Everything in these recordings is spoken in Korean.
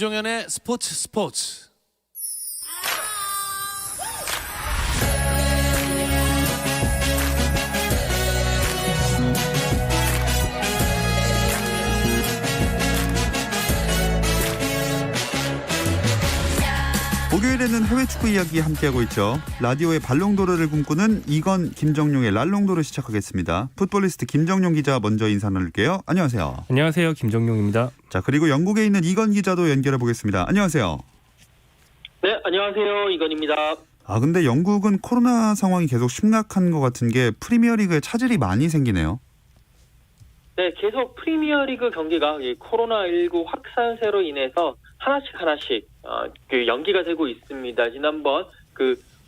김종현의 스포츠. 목요일에는 해외 축구 이야기 함께하고 있죠. 라디오의 발롱도르를 꿈꾸는 이건 김정용의 랄롱도르 시작하겠습니다. 풋볼리스트 김정용 기자 먼저 인사 나눌게요. 안녕하세요. 안녕하세요. 김정용입니다. 자, 그리고 영국에 있는 이건 기자도 연결해 보겠습니다. 안녕하세요. 네, 안녕하세요. 이건입니다. 근데 영국은 코로나 상황이 계속 심각한 것 같은 게 프리미어리그에 차질이 많이 생기네요. 네, 계속 프리미어리그 경기가 이 코로나19 확산세로 인해서 하나씩 연기가 되고 있습니다. 지난번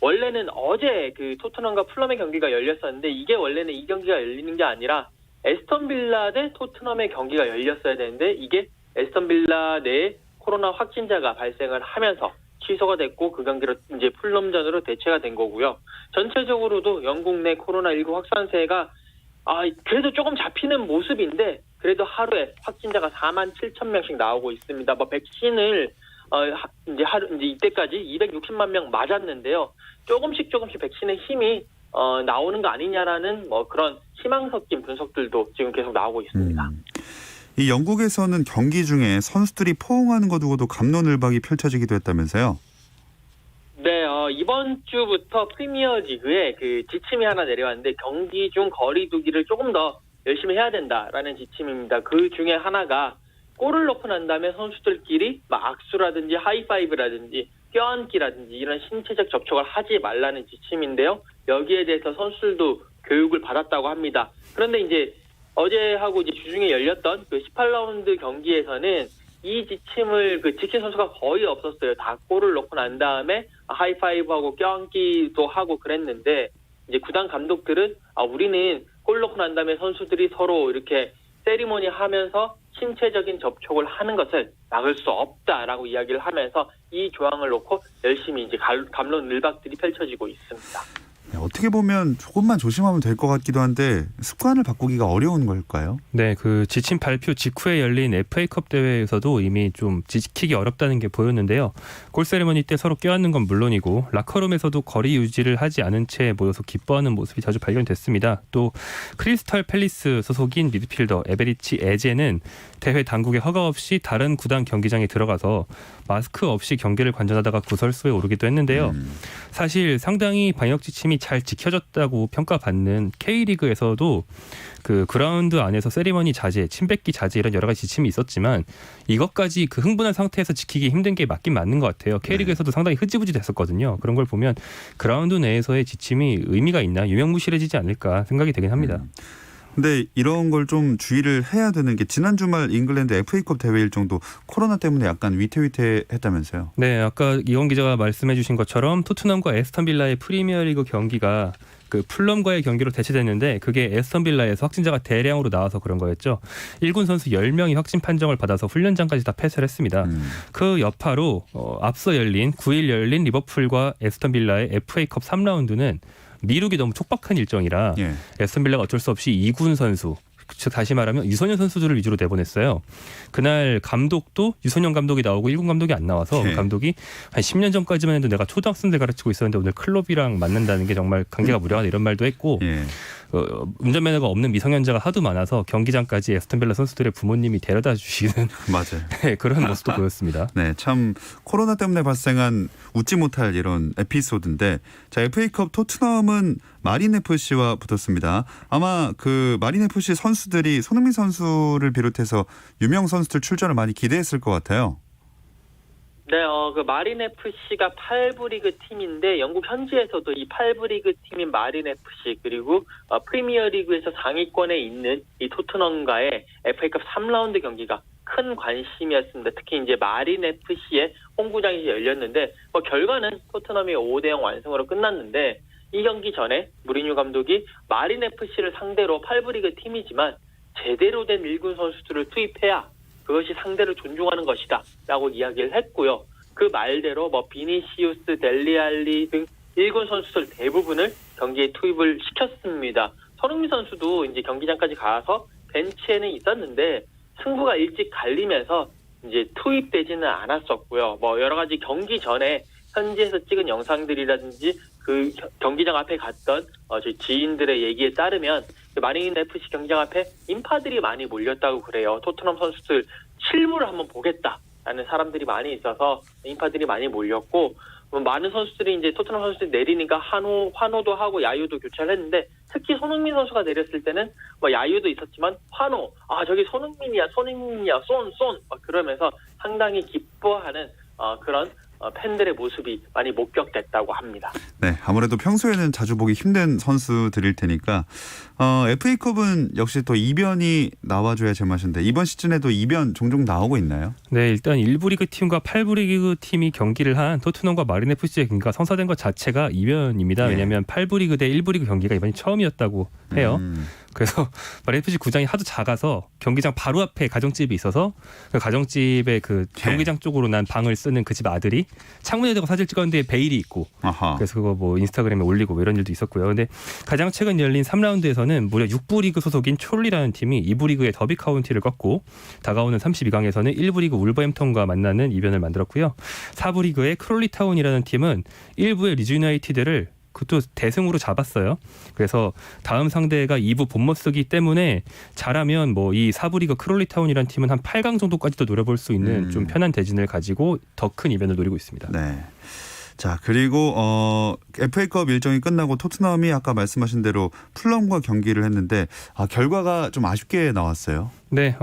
원래는 어제 토트넘과 풀럼의 경기가 열렸었는데 이게 원래는 이 경기가 열리는 게 아니라 에스턴 빌라 대 토트넘의 경기가 열렸어야 되는데 이게 에스턴 빌라 내에 코로나 확진자가 발생을 하면서 취소가 됐고 그 경기로 이제 풀럼전으로 대체가 된 거고요. 전체적으로도 영국 내 코로나19 확산세가 그래도 조금 잡히는 모습인데 그래도 하루에 확진자가 47,000명씩 나오고 있습니다. 백신을 이제 이때까지 260만 명 맞았는데요. 조금씩 백신의 힘이 나오는 거 아니냐라는 그런 희망 섞인 분석들도 지금 계속 나오고 있습니다. 이 영국에서는 경기 중에 선수들이 포옹하는 거 두고도 갑론을박이 펼쳐지기도 했다면서요? 네, 이번 주부터 프리미어리그에 지침이 하나 내려왔는데 경기 중 거리 두기를 조금 더 열심히 해야 된다라는 지침입니다. 그 중에 하나가 골을 넣고 난 다음에 선수들끼리 악수라든지 하이파이브라든지 껴안기라든지 이런 신체적 접촉을 하지 말라는 지침인데요. 여기에 대해서 선수들도 교육을 받았다고 합니다. 그런데 이제 어제하고 이제 주중에 열렸던 18라운드 경기에서는 이 지침을 지킨 선수가 거의 없었어요. 다 골을 넣고 난 다음에 하이파이브하고 껴안기도 하고 그랬는데 이제 구단 감독들은 우리는 골 넣고 난 다음에 선수들이 서로 이렇게 세리머니 하면서 신체적인 접촉을 하는 것을 막을 수 없다라고 이야기를 하면서 이 조항을 놓고 열심히 이제 갑론을박들이 펼쳐지고 있습니다. 어떻게 보면 조금만 조심하면 될 것 같기도 한데 습관을 바꾸기가 어려운 걸까요? 네, 지침 발표 직후에 열린 FA컵 대회에서도 이미 좀 지키기 어렵다는 게 보였는데요. 골 세리머니 때 서로 껴안는 건 물론이고 라커룸에서도 거리 유지를 하지 않은 채 모여서 기뻐하는 모습이 자주 발견됐습니다. 또 크리스탈 팰리스 소속인 미드필더 에베리치 에제는 대회 당국의 허가 없이 다른 구단 경기장에 들어가서 마스크 없이 경기를 관전하다가 구설수에 오르기도 했는데요. 사실 상당히 방역 지침이 잘 지켜졌다고 평가받는 K리그에서도 그라운드 안에서 세리머니 자제, 침 뱉기 자제 이런 여러 가지 지침이 있었지만 이것까지 흥분한 상태에서 지키기 힘든 게 맞긴 맞는 것 같아요. K리그에서도 상당히 흐지부지 됐었거든요. 그런 걸 보면 그라운드 내에서의 지침이 의미가 있나 유명무실해지지 않을까 생각이 되긴 합니다. 근데 이런 걸 좀 주의를 해야 되는 게 지난 주말 잉글랜드 FA컵 대회 일정도 코로나 때문에 약간 위태위태했다면서요? 네, 아까 이건 기자가 말씀해 주신 것처럼 토트넘과 에스턴 빌라의 프리미어리그 경기가 풀럼과의 경기로 대체됐는데 그게 에스턴 빌라에서 확진자가 대량으로 나와서 그런 거였죠. 1군 선수 10명이 확진 판정을 받아서 훈련장까지 다 폐쇄를 했습니다. 그 여파로 앞서 9일 열린 리버풀과 에스턴 빌라의 FA컵 3라운드는 미루기 너무 촉박한 일정이라 에스턴 빌라가 어쩔 수 없이 2군 선수, 즉 다시 말하면 유소년 선수들을 위주로 내보냈어요. 그날 감독도 유소년 감독이 나오고 1군 감독이 안 나와서 감독이 한 10년 전까지만 해도 내가 초등학생들 가르치고 있었는데 오늘 클럽이랑 만난다는 게 정말 관계가 무량하다 이런 말도 했고 운전면허가 없는 미성년자가 하도 많아서 경기장까지 에스턴 빌라 선수들의 부모님이 데려다 주시는 맞아요. 그런 모습도 보였습니다. 네, 참 코로나 때문에 발생한 웃지 못할 이런 에피소드인데 자, FA컵 토트넘은 마린 FC와 붙었습니다. 아마 마린 FC 선수들이 손흥민 선수를 비롯해서 유명 선수들 출전을 많이 기대했을 것 같아요. 네, 마린 FC가 8부 리그 팀인데 영국 현지에서도 이 8부 리그 팀인 마린 FC 그리고 프리미어 리그에서 상위권에 있는 이 토트넘과의 FA컵 3라운드 경기가 큰 관심이었습니다. 특히 이제 마린 FC의 홈구장에서 열렸는데 결과는 토트넘이 5대0 완승으로 끝났는데 이 경기 전에 무리뉴 감독이 마린 FC를 상대로 8부 리그 팀이지만 제대로 된 1군 선수들을 투입해야 그것이 상대를 존중하는 것이다 라고 이야기를 했고요. 그 말대로 비니시우스, 델리알리 등 1군 선수들 대부분을 경기에 투입을 시켰습니다. 손흥민 선수도 이제 경기장까지 가서 벤치에는 있었는데 승부가 일찍 갈리면서 이제 투입되지는 않았었고요. 뭐 여러 가지 경기 전에 현지에서 찍은 영상들이라든지 그 경기장 앞에 갔던 저희 지인들의 얘기에 따르면 마린 FC 경기장 앞에 인파들이 많이 몰렸다고 그래요. 토트넘 선수들 실물을 한번 보겠다라는 사람들이 많이 있어서 인파들이 많이 몰렸고, 많은 선수들이 이제 토트넘 선수들이 내리니까 환호도 하고 야유도 교차를 했는데, 특히 손흥민 선수가 내렸을 때는 뭐 야유도 있었지만 환호, 저기 손흥민이야 쏜 그러면서 상당히 기뻐하는 그런 팬들의 모습이 많이 목격됐다고 합니다. 네, 아무래도 평소에는 자주 보기 힘든 선수들일 테니까 FA컵은 역시 또 이변이 나와줘야 제맛인데 이번 시즌에도 이변 종종 나오고 있나요? 네, 일단 1부 리그 팀과 8부 리그 팀이 경기를 한 토트넘과 마린 FC의 경기가 성사된 것 자체가 이변입니다. 왜냐하면 8부 리그 대 1부 리그 경기가 이번이 처음이었다고 해요. 그래서 마린 FC 구장이 하도 작아서 경기장 바로 앞에 가정집이 있어서 그 가정집의 그 경기장 쪽으로 난 방을 쓰는 그 집 아들이 창문에 대고 사진 찍었는데 베일이 있고, 아하. 그래서 그거 뭐 인스타그램에 올리고 이런 일도 있었고요. 근데 가장 최근 열린 3라운드에서는 무려 6부 리그 소속인 촐리라는 팀이 2부 리그의 더비 카운티를 꺾고 다가오는 32강에서는 1부 리그 울버햄턴과 만나는 이변을 만들었고요. 4부 리그의 크롤리타운이라는 팀은 1부의 리즈 유나이티드를 그것도 대승으로 잡았어요. 그래서 다음 상대가 2부 본머스기 때문에 잘하면 뭐 이 4부 리그 크롤리타운이라는 팀은 한 8강 정도까지도 노려볼 수 있는 좀 편한 대진을 가지고 더 큰 이변을 노리고 있습니다. 네. 자, 그리고 FA컵 일정이 끝나고 토트넘이 아까 말씀하신 대로 풀럼과 경기를 했는데 결과가 좀 아쉽게 나왔어요. 네,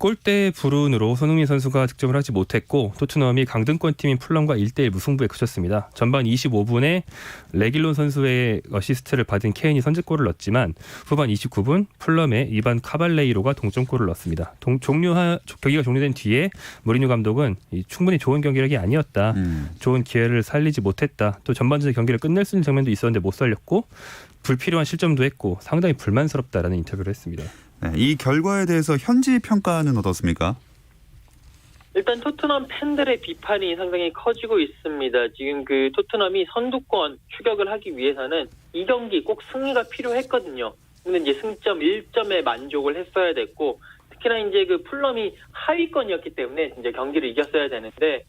골대 불운으로 손흥민 선수가 득점을 하지 못했고 토트넘이 강등권 팀인 풀럼과 1대1 무승부에 그쳤습니다. 전반 25분에 레길론 선수의 어시스트를 받은 케인이 선제골을 넣었지만 후반 29분 풀럼의 이반 카발레이로가 동점골을 넣었습니다. 경기가 종료된 뒤에 무리뉴 감독은 충분히 좋은 경기력이 아니었다. 좋은 기회를 살리지 못했다. 또 전반전에 경기를 끝낼 수 있는 장면도 있었는데 못 살렸고 불필요한 실점도 했고 상당히 불만스럽다라는 인터뷰를 했습니다. 네, 이 결과에 대해서 현지 평가는 어떻습니까? 일단 토트넘 팬들의 비판이 상당히 커지고 있습니다. 지금 그 토트넘이 선두권 추격을 하기 위해서는 이 경기 꼭 승리가 필요했거든요. 근데 이제 승점 1점에 만족을 했어야 됐고, 특히나 이제 그 풀럼이 하위권이었기 때문에 이제 경기를 이겼어야 되는데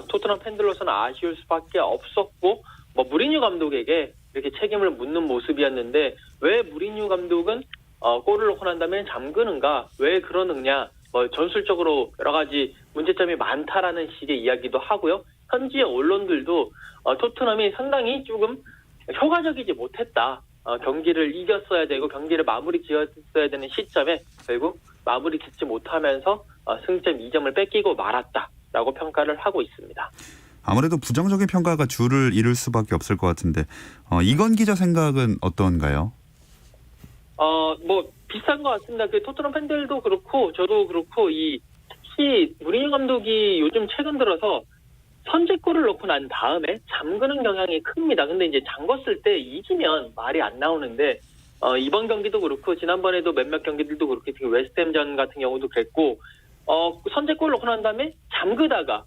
토트넘 팬들로서는 아쉬울 수밖에 없었고, 뭐 무리뉴 감독에게 이렇게 책임을 묻는 모습이었는데 왜 무리뉴 감독은 골을 넣고 난 다음에 잠그는가? 왜 그러느냐? 뭐 전술적으로 여러 가지 문제점이 많다라는 식의 이야기도 하고요. 현지의 언론들도 토트넘이 상당히 조금 효과적이지 못했다. 경기를 이겼어야 되고 경기를 마무리 지었어야 되는 시점에 결국 마무리 짓지 못하면서 승점 2점을 뺏기고 말았다라고 평가를 하고 있습니다. 아무래도 부정적인 평가가 주를 이룰 수밖에 없을 것 같은데 이건 기자 생각은 어떤가요? 뭐 비슷한 것 같습니다. 그 토트넘 팬들도 그렇고 저도 그렇고 특히 무리뉴 감독이 요즘 최근 들어서 선제골을 넣고 난 다음에 잠그는 경향이 큽니다. 근데 이제 잠궜을 때 이기면 말이 안 나오는데 이번 경기도 그렇고 지난번에도 몇몇 경기들도 그렇게 특히 웨스트햄전 같은 경우도 그랬고 선제골을 넣고 난 다음에 잠그다가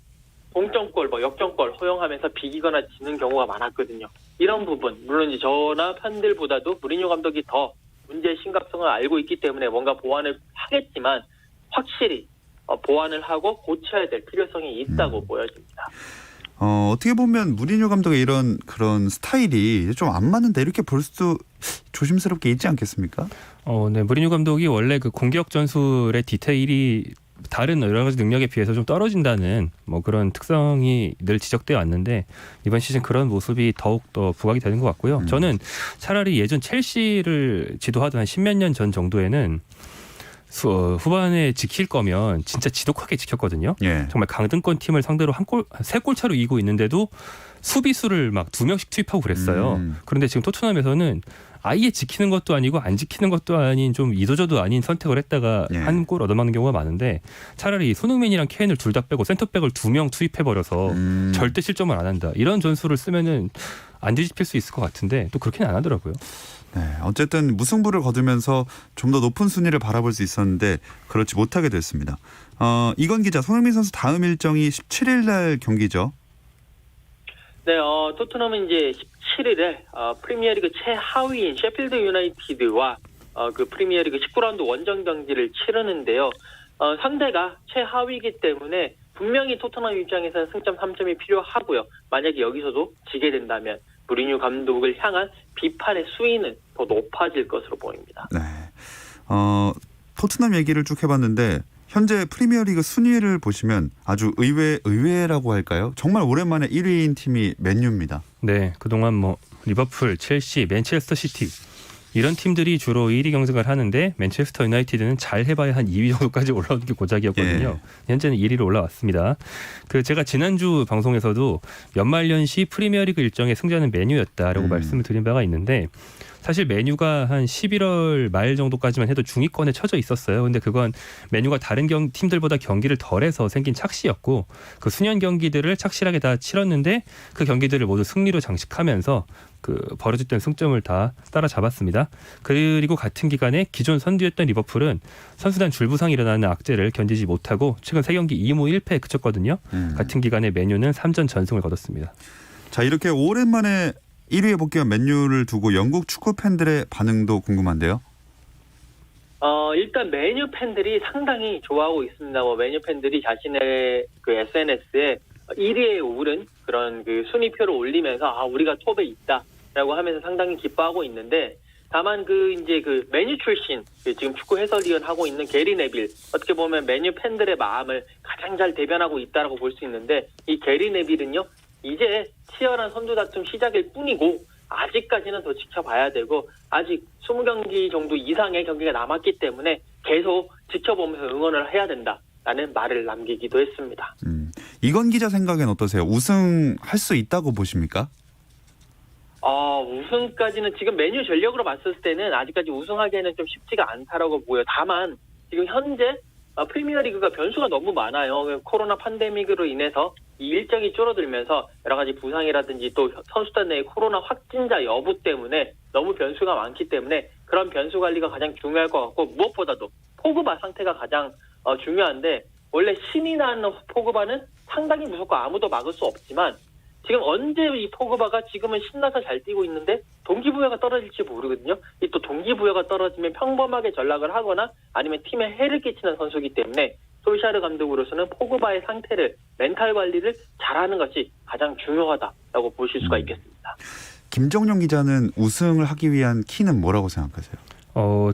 동점골, 역전골 허용하면서 비기거나 지는 경우가 많았거든요. 이런 부분 물론 이제 저나 팬들보다도 무리뉴 감독이 더 문제의 심각성을 알고 있기 때문에 뭔가 보완을 하겠지만 확실히 보완을 하고 고쳐야 될 필요성이 있다고 보여집니다. 어떻게 보면 무리뉴 감독의 그런 스타일이 좀 안 맞는데 이렇게 볼 수도 조심스럽게 있지 않겠습니까? 네, 무리뉴 감독이 원래 그 공격 전술의 디테일이 다른 여러 가지 능력에 비해서 좀 떨어진다는 뭐 그런 특성이 늘 지적되어 왔는데 이번 시즌 그런 모습이 더욱 더 부각이 되는 것 같고요. 저는 차라리 예전 첼시를 지도하던 한 10몇 년 전 정도에는 후반에 지킬 거면 진짜 지독하게 지켰거든요. 예. 정말 강등권 팀을 상대로 3골 차로 이기고 있는데도 수비수를 막 2명씩 투입하고 그랬어요. 그런데 지금 토트넘에서는 아예 지키는 것도 아니고 안 지키는 것도 아닌 좀 이도저도 아닌 선택을 했다가 한 골 얻어맞는 경우가 많은데 차라리 손흥민이랑 케인을 둘 다 빼고 센터백을 2명 투입해버려서 절대 실점을 안 한다. 이런 전술을 쓰면은 안 뒤집힐 수 있을 것 같은데 또 그렇게는 안 하더라고요. 네, 어쨌든 무승부를 거두면서 좀 더 높은 순위를 바라볼 수 있었는데 그렇지 못하게 됐습니다. 이건 기자, 손흥민 선수 다음 일정이 17일 날 경기죠. 네, 토트넘은 이제 17일에 프리미어리그 최하위인 셰필드 유나이티드와 그 프리미어리그 19라운드 원정 경기를 치르는데요. 상대가 최하위이기 때문에 분명히 토트넘 입장에서는 승점 3점이 필요하고요. 만약에 여기서도 지게 된다면 무리뉴 감독을 향한 비판의 수위는 더 높아질 것으로 보입니다. 네. 토트넘 얘기를 쭉 해봤는데 현재 프리미어리그 순위를 보시면 아주 의외라고 할까요? 정말 오랜만에 1위인 팀이 맨유입니다. 네, 그동안 뭐 리버풀, 첼시, 맨체스터 시티 이런 팀들이 주로 1위 경쟁을 하는데 맨체스터 유나이티드는 잘 해봐야 한 2위 정도까지 올라오는 게 고작이었거든요. 현재는 1위로 올라왔습니다. 제가 지난주 방송에서도 연말연시 프리미어리그 일정의 승자는 맨유였다라고 말씀을 드린 바가 있는데 사실 맨유가 한 11월 말 정도까지만 해도 중위권에 처져 있었어요. 근데 그건 맨유가 다른 팀들보다 경기를 덜해서 생긴 착시였고 그 수년 경기들을 착실하게 다 치렀는데 그 경기들을 모두 승리로 장식하면서 벌어졌던 승점을 다 따라잡았습니다. 그리고 같은 기간에 기존 선두였던 리버풀은 선수단 줄부상이 일어나는 악재를 견디지 못하고 최근 3경기 2무 1패에 그쳤거든요. 같은 기간에 맨유는 3전 전승을 거뒀습니다. 자, 이렇게 오랜만에 1위에 복귀한 맨유를 두고 영국 축구 팬들의 반응도 궁금한데요. 일단 맨유 팬들이 상당히 좋아하고 있습니다. 맨유 팬들이 자신의 SNS에 1위에 오른 그런 순위표를 올리면서 우리가 톱에 있다라고 하면서 상당히 기뻐하고 있는데 다만 맨유 출신 지금 축구 해설위원 하고 있는 게리 네빌 어떻게 보면 맨유 팬들의 마음을 가장 잘 대변하고 있다라고 볼 수 있는데 이 게리 네빌은요. 이제 치열한 선두 다툼 시작일 뿐이고 아직까지는 더 지켜봐야 되고 아직 20경기 정도 이상의 경기가 남았기 때문에 계속 지켜보면서 응원을 해야 된다라는 말을 남기기도 했습니다. 이건 기자 생각엔 어떠세요? 우승할 수 있다고 보십니까? 우승까지는 지금 맨유 전력으로 봤을 때는 아직까지 우승하기에는 좀 쉽지가 않다라고 보여요. 다만 지금 현재 프리미어리그가 변수가 너무 많아요. 코로나 팬데믹으로 인해서 이 일정이 줄어들면서 여러 가지 부상이라든지 또 선수단 내의 코로나 확진자 여부 때문에 너무 변수가 많기 때문에 그런 변수 관리가 가장 중요할 것 같고 무엇보다도 포그바 상태가 가장 중요한데 원래 신이 나는 포그바는 상당히 무섭고 아무도 막을 수 없지만 지금 언제 이 포그바가 지금은 신나서 잘 뛰고 있는데 동기부여가 떨어질지 모르거든요. 이 또 동기부여가 떨어지면 평범하게 전락을 하거나 아니면 팀에 해를 끼치는 선수이기 때문에 솔샤르 감독으로서는 포그바의 상태를 멘탈 관리를 잘하는 것이 가장 중요하다라고 보실 수가 있겠습니다. 김정용 기자는 우승을 하기 위한 키는 뭐라고 생각하세요?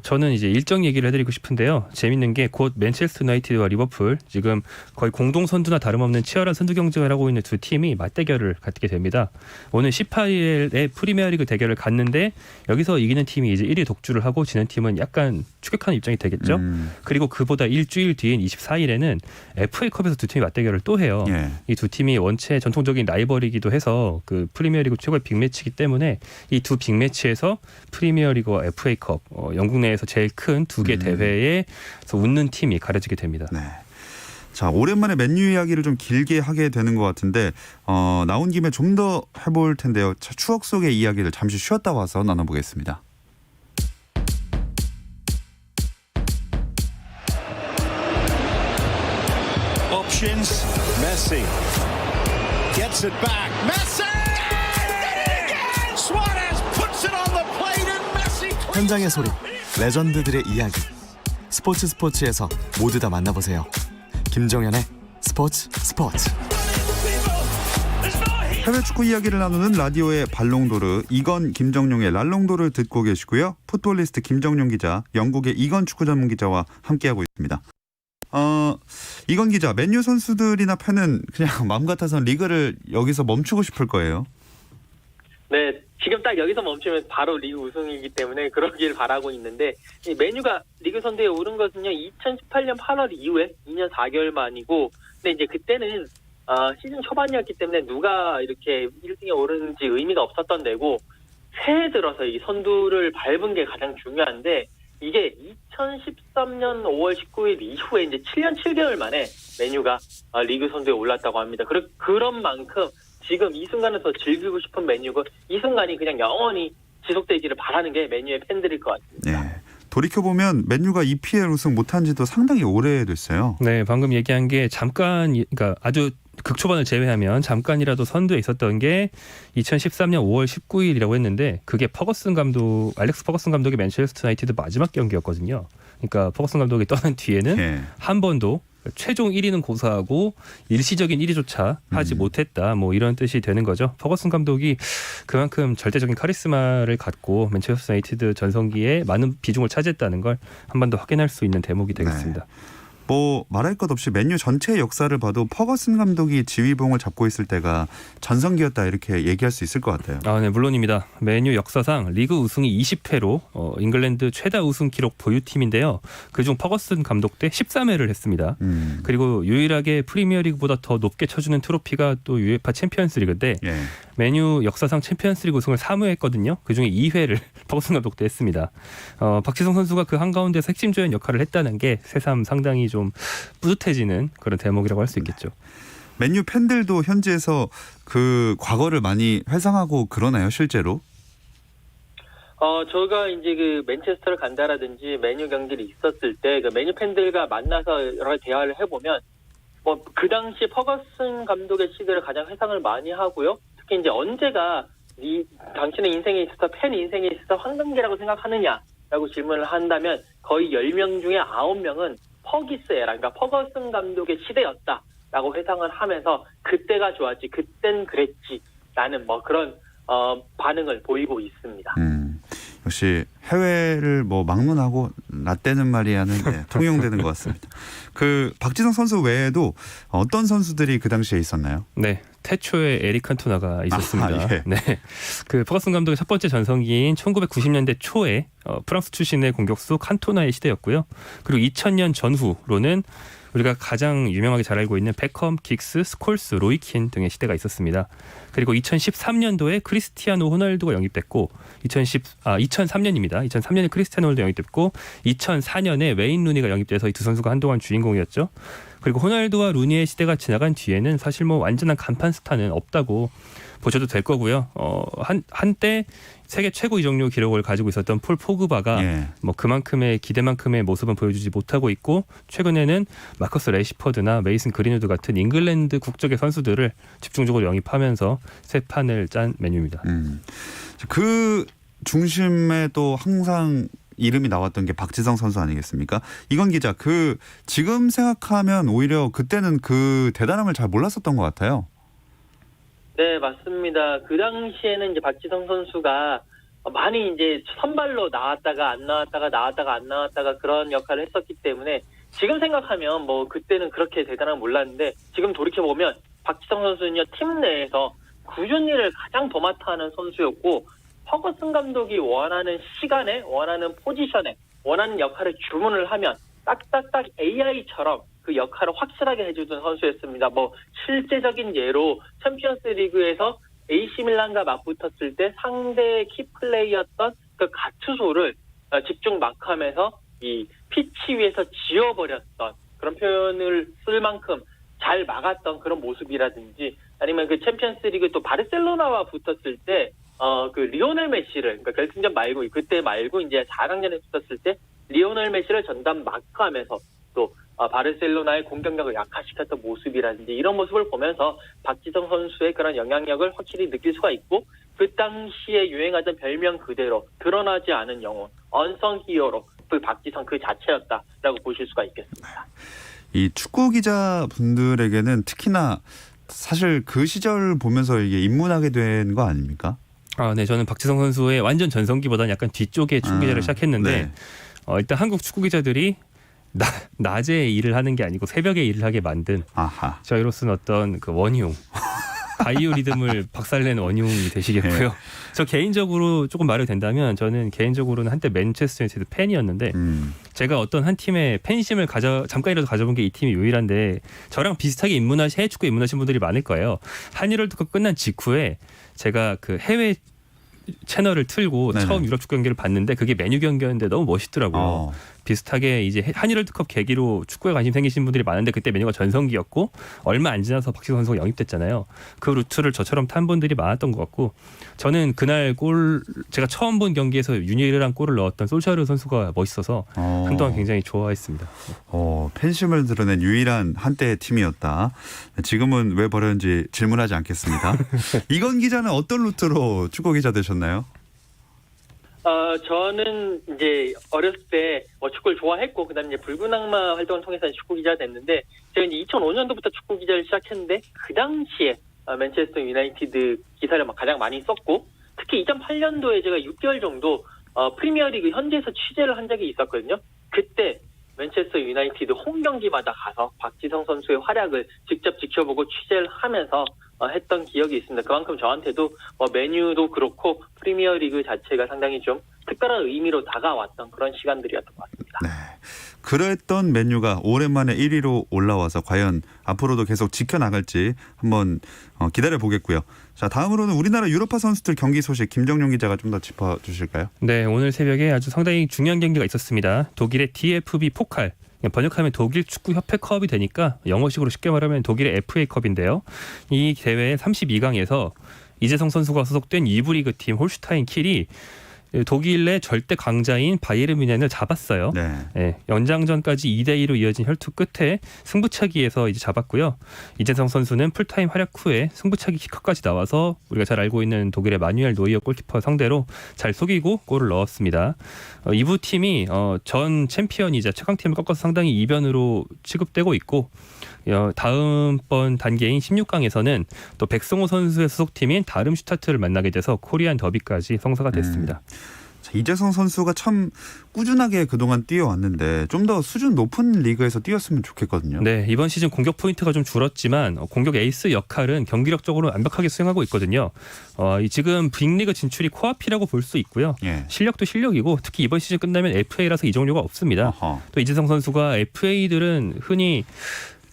저는 이제 일정 얘기를 해드리고 싶은데요. 재밌는 게 곧 맨체스터 유나이티드와 리버풀 지금 거의 공동 선두나 다름없는 치열한 선두 경쟁을 하고 있는 두 팀이 맞대결을 갖게 됩니다. 오늘 18일에 프리미어리그 대결을 갖는데 여기서 이기는 팀이 이제 1위 독주를 하고 지는 팀은 약간 추격하는 입장이 되겠죠. 그리고 그보다 일주일 뒤인 24일에는 FA컵에서 두 팀이 맞대결을 또 해요. 이 두 팀이 원체 전통적인 라이벌이기도 해서 프리미어리그 최고의 빅매치이기 때문에 이 두 빅매치에서 프리미어리그와 FA컵 영국 내에서 제일 큰 두 개 대회에서 웃는 팀이 가려지게 됩니다. 네. 자, 오랜만에 맨유 이야기를 좀 길게 하게 되는 것 같은데 나온 김에 좀 더 해볼 텐데요. 자, 추억 속의 이야기를 잠시 쉬었다 와서 나눠보겠습니다. Options. Messi gets it back. Messi! Suarez puts it on the plate and Messi. 현장의 소리, 레전드들의 이야기. 스포츠에서 모두 다 만나보세요. 김정현의 스포츠. 해외 축구 이야기를 나누는 라디오의 발롱도르, 이건 김정용의 랄롱도르를 듣고 계시고요. 풋볼리스트 김정용 기자, 영국의 이건 축구 전문 기자와 함께하고 있습니다. 이건 기자, 맨유 선수들이나 팬은 그냥 마음 같아서는 리그를 여기서 멈추고 싶을 거예요. 네, 지금 딱 여기서 멈추면 바로 리그 우승이기 때문에 그러길 바라고 있는데 이 맨유가 리그 선두에 오른 것은요 2018년 8월 이후에 2년 4개월 만이고 근데 이제 그때는 시즌 초반이었기 때문에 누가 이렇게 1등에 오르는지 의미가 없었던 데고 새해 들어서 이 선두를 밟은 게 가장 중요한데 이게 2013년 5월 19일 이후에 이제 7년 7개월 만에 맨유가 리그 선두에 올랐다고 합니다. 그런 만큼 지금 이 순간을 더 즐기고 싶은 맨유고 이 순간이 그냥 영원히 지속되기를 바라는 게 맨유의 팬들일 것 같습니다. 네. 돌이켜보면 맨유가 EPL 우승 못한 지도 상당히 오래됐어요. 네, 방금 얘기한 게 잠깐, 그러니까 아주 극초반을 제외하면 잠깐이라도 선두에 있었던 게 2013년 5월 19일이라고 했는데 그게 알렉스 퍼거슨 감독의 맨체스터 유나이티드 마지막 경기였거든요. 그러니까 퍼거슨 감독이 떠난 뒤에는 예. 한 번도 최종 1위는 고사하고 일시적인 1위조차 하지 못했다. 뭐 이런 뜻이 되는 거죠. 퍼거슨 감독이 그만큼 절대적인 카리스마를 갖고 맨체스터 유나이티드 전성기에 많은 비중을 차지했다는 걸 한 번 더 확인할 수 있는 대목이 되겠습니다. 뭐 말할 것 없이 맨유 전체 역사를 봐도 퍼거슨 감독이 지휘봉을 잡고 있을 때가 전성기였다 이렇게 얘기할 수 있을 것 같아요. 아, 네, 물론입니다. 맨유 역사상 리그 우승이 20회로 잉글랜드 최다 우승 기록 보유팀인데요. 그중 퍼거슨 감독 때 13회를 했습니다. 그리고 유일하게 프리미어리그보다 더 높게 쳐주는 트로피가 또 UEFA 챔피언스리그인데 예. 맨유 역사상 챔피언스리그 우승을 3회 했거든요. 그중에 2회를 퍼거슨 감독 때 했습니다. 박지성 선수가 그 한가운데서 핵심 조연 역할을 했다는 게 새삼 상당히 좀 뿌듯해지는 그런 대목이라고 할 수 있겠죠. 맨유 팬들도 현지에서 그 과거를 많이 회상하고 그러나요, 실제로? 저희가 이제 그 맨체스터를 간다라든지 맨유 경기를 있었을 때 그 맨유 팬들과 만나서 여러 가지 대화를 해보면 뭐 그 당시 퍼거슨 감독의 시대를 가장 회상을 많이 하고요. 특히 이제 언제가 당신의 인생에 있어서 팬 인생에 있어서 황금기라고 생각하느냐라고 질문을 한다면 거의 10명 중에 9명은 퍼기스 에라, 그러니까 퍼거슨 감독의 시대였다라고 회상을 하면서 그때가 좋았지, 그땐 그랬지라는 뭐 그런 반응을 보이고 있습니다. 역시 해외를 뭐 막론하고 라떼는 말이야는 네, 통용되는 것 같습니다. 그 박지성 선수 외에도 어떤 선수들이 그 당시에 있었나요? 네, 태초에 에릭 칸토나가 있었습니다. 예. 네, 그 퍼거슨 감독의 첫 번째 전성기인 1990년대 초에 프랑스 출신의 공격수 칸토나의 시대였고요. 그리고 2000년 전후로는 우리가 가장 유명하게 잘 알고 있는 베컴, 긱스, 스콜스, 로이킨 등의 시대가 있었습니다. 그리고 2013년도에 크리스티아노 호날두가 영입됐고 2003년입니다. 2003년에 크리스티아노 호날두 영입됐고 2004년에 웨인 루니가 영입돼서 이 두 선수가 한동안 주인공이었죠. 그리고 호날두와 루니의 시대가 지나간 뒤에는 사실 뭐 완전한 간판 스타는 없다고 보셔도 될 거고요. 한때 세계 최고 이적료 기록을 가지고 있었던 폴 포그바가 예. 뭐 그만큼의 기대만큼의 모습은 보여주지 못하고 있고 최근에는 마커스 레시퍼드나 메이슨 그린우드 같은 잉글랜드 국적의 선수들을 집중적으로 영입하면서 새 판을 짠 메뉴입니다. 그 중심에 또 항상 이름이 나왔던 게 박지성 선수 아니겠습니까? 이건 기자, 그 지금 생각하면 오히려 그때는 그 대단함을 잘 몰랐었던 것 같아요. 네, 맞습니다. 그 당시에는 이제 박지성 선수가 많이 이제 선발로 나왔다가 안 나왔다가 나왔다가 안 나왔다가 그런 역할을 했었기 때문에 지금 생각하면 뭐 그때는 그렇게 대단한 몰랐는데 지금 돌이켜보면 박지성 선수는요, 팀 내에서 꾸준히를 가장 도맡아 하는 선수였고 퍼거슨 감독이 원하는 시간에, 원하는 포지션에, 원하는 역할을 주문을 하면 딱딱딱 AI처럼 그 역할을 확실하게 해주던 선수였습니다. 뭐 실제적인 예로 챔피언스 리그에서 AC 밀란과 맞붙었을 때 상대의 키플레이였던 그 가투소를 집중 마크하면서 이 피치 위에서 지워버렸던 그런 표현을 쓸 만큼 잘 막았던 그런 모습이라든지 아니면 그 챔피언스 리그 또 바르셀로나와 붙었을 때 그 리오넬 메시를, 그러니까 결승전 말고 그때 말고 이제 4강전에 붙었을 때 리오넬 메시를 전담 마크하면서 또 바르셀로나의 공격력을 약화시켰던 모습이라든지 이런 모습을 보면서 박지성 선수의 그런 영향력을 확실히 느낄 수가 있고 그 당시에 유행하던 별명 그대로 드러나지 않은 영혼, 언성 히어로 그 박지성 그 자체였다라고 보실 수가 있겠습니다. 이 축구 기자분들에게는 특히나 사실 그 시절 보면서 이게 입문하게 된 거 아닙니까? 네, 저는 박지성 선수의 완전 전성기보다는 약간 뒤쪽에 축구 기자를 시작했는데 네. 일단 한국 축구 기자들이 낮에 일을 하는 게 아니고 새벽에 일을 하게 만든 아하. 저희로서는 어떤 그 원희용 바이오 리듬을 박살내는 원희용이 되시겠고요. 저 개인적으로 조금 말이 된다면 저는 개인적으로는 한때 맨체스터 유나이티드 팬이었는데 제가 어떤 한 팀의 팬심을 잠깐이라도 가져본 게 이 팀이 유일한데 저랑 비슷하게 해외 축구에 입문하신 분들이 많을 거예요. 한일월드컵 끝난 직후에 제가 그 해외 채널을 틀고 네네. 처음 유럽 축구 경기를 봤는데 그게 메뉴 경기였는데 너무 멋있더라고요. 비슷하게 이제 한일 월드컵 계기로 축구에 관심 생기신 분들이 많은데 그때 메뉴가 전성기였고 얼마 안 지나서 박지성 선수가 영입됐잖아요. 그 루트를 저처럼 탄 분들이 많았던 것 같고 저는 그날 제가 처음 본 경기에서 유일한 골을 넣었던 솔샤르 선수가 멋있어서 한동안 굉장히 좋아했습니다. 팬심을 드러낸 유일한 한때의 팀이었다. 지금은 왜 버렸는지 질문하지 않겠습니다. 이건 기자는 어떤 루트로 축구 기자 되셨나요? 저는 이제 어렸을 때 축구를 좋아했고 그다음에 이제 붉은 악마 활동을 통해서 축구 기자가 됐는데 제가 이제 2005년도부터 축구 기자를 시작했는데 그 당시에 맨체스터 유나이티드 기사를 가장 많이 썼고 특히 2008년도에 제가 6개월 정도 프리미어리그 현지에서 취재를 한 적이 있었거든요. 그때 맨체스터 유나이티드 홈 경기마다 가서 박지성 선수의 활약을 직접 지켜보고 취재를 하면서 했던 기억이 있습니다. 그만큼 저한테도 메뉴도 그렇고 프리미어리그 자체가 상당히 좀 특별한 의미로 다가왔던 그런 시간들이었던 것 같습니다. 네. 그랬던 맨유가 오랜만에 1위로 올라와서 과연 앞으로도 계속 지켜나갈지 한번 기다려 보겠고요. 자, 다음으로는 우리나라 유럽파 선수들 경기 소식 김정용 기자가 좀 더 짚어주실까요? 네, 오늘 새벽에 아주 상당히 중요한 경기가 있었습니다. 독일의 DFB 포칼. 번역하면 독일 축구협회컵이 되니까 영어식으로 쉽게 말하면 독일의 FA컵인데요. 이 대회 32강에서 이재성 선수가 소속된 2부 리그 팀 홀슈타인 킬이 독일의 절대 강자인 바이에른 뮌헨을 잡았어요. 네. 네, 연장전까지 2대2로 이어진 혈투 끝에 승부차기에서 이제 잡았고요. 이재성 선수는 풀타임 활약 후에 승부차기 키커까지 나와서 우리가 잘 알고 있는 독일의 마누엘 노이어 골키퍼 상대로 잘 속이고 골을 넣었습니다. 2부 팀이 전 챔피언이자 최강팀을 꺾어서 상당히 이변으로 취급되고 있고 다음번 단계인 16강에서는 또 백승호 선수의 소속팀인 다름슈타트를 만나게 돼서 코리안 더비까지 성사가 됐습니다. 자, 이재성 선수가 참 꾸준하게 그동안 뛰어왔는데 좀 더 수준 높은 리그에서 뛰었으면 좋겠거든요. 네, 이번 시즌 공격 포인트가 좀 줄었지만 공격 에이스 역할은 경기력적으로 완벽하게 수행하고 있거든요. 지금 빅리그 진출이 코앞이라고 볼 수 있고요. 예. 실력도 실력이고 특히 이번 시즌 끝나면 FA라서 이적료가 없습니다. 어허. 또 이재성 선수가 FA들은 흔히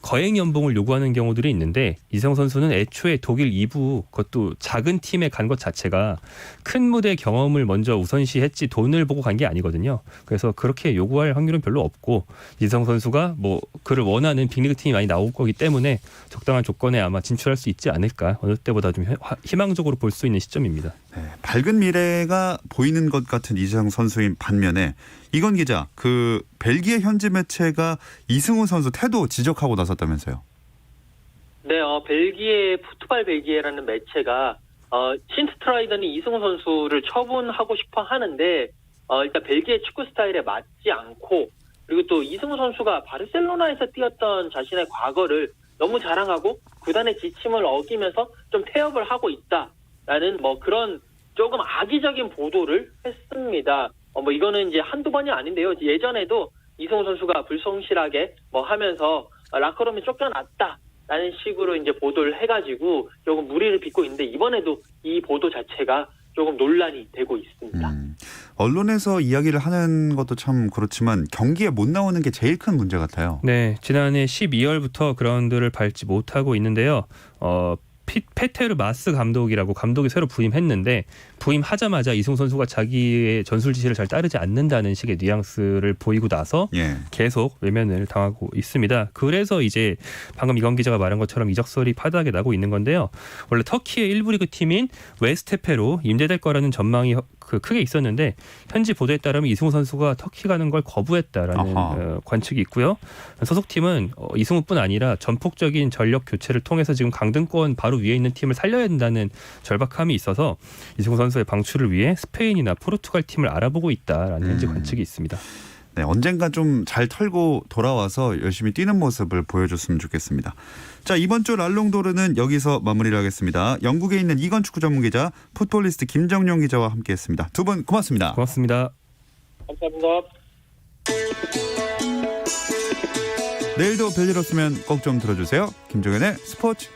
거액 연봉을 요구하는 경우들이 있는데 이재성 선수는 애초에 독일 2부 그것도 작은 팀에 간 것 자체가 큰 무대 경험을 먼저 우선시했지 돈을 보고 간 게 아니거든요. 그래서 그렇게 요구할 확률은 별로 없고 이재성 선수가 그를 원하는 빅리그 팀이 많이 나올 거기 때문에 적당한 조건에 아마 진출할 수 있지 않을까 어느 때보다 좀 희망적으로 볼 수 있는 시점입니다. 네, 밝은 미래가 보이는 것 같은 이재성 선수인 반면에 이건 기자, 그 벨기에 현지 매체가 이승우 선수 태도 지적하고 나섰다면서요? 네, 벨기에 풋발 벨기에라는 매체가 신스트라이더는 이승우 선수를 처분하고 싶어 하는데 일단 벨기에 축구 스타일에 맞지 않고 그리고 또 이승우 선수가 바르셀로나에서 뛰었던 자신의 과거를 너무 자랑하고 구단의 지침을 어기면서 좀 태업을 하고 있다라는 그런 조금 악의적인 보도를 했습니다. 이거는 이제 한두 번이 아닌데요. 예전에도 이승우 선수가 불성실하게 하면서 라커룸에 쫓겨났다라는 식으로 이제 보도를 해가지고 조금 무리를 빚고 있는데 이번에도 이 보도 자체가 조금 논란이 되고 있습니다. 언론에서 이야기를 하는 것도 참 그렇지만 경기에 못 나오는 게 제일 큰 문제 같아요. 네, 지난해 12월부터 그라운드를 밟지 못하고 있는데요. 페테르 마스 감독이 새로 부임했는데 부임하자마자 이승우 선수가 자기의 전술 지시를 잘 따르지 않는다는 식의 뉘앙스를 보이고 나서 계속 외면을 당하고 있습니다. 그래서 이제 방금 이건 기자가 말한 것처럼 이적설이 파다하게 나고 있는 건데요. 원래 터키의 1부 리그 팀인 웨스테페로 임대될 거라는 전망이 크게 있었는데 현지 보도에 따르면 이승우 선수가 터키 가는 걸 거부했다라는 관측이 있고요. 소속팀은 이승우뿐 아니라 전폭적인 전력 교체를 통해서 지금 강등권 바로 위에 있는 팀을 살려야 된다는 절박함이 있어서 이승우 선수의 방출을 위해 스페인이나 포르투갈 팀을 알아보고 있다라는 현지 관측이 있습니다. 네, 언젠가 좀 잘 털고 돌아와서 열심히 뛰는 모습을 보여줬으면 좋겠습니다. 자, 이번 주 랄롱도르는 여기서 마무리를 하겠습니다. 영국에 있는 이건 축구 전문 기자, 풋볼리스트 김정용 기자와 함께했습니다. 두 분 고맙습니다. 고맙습니다. 감사합니다. 내일도 별일 없으면 꼭 좀 들어주세요. 김종현의 스포츠.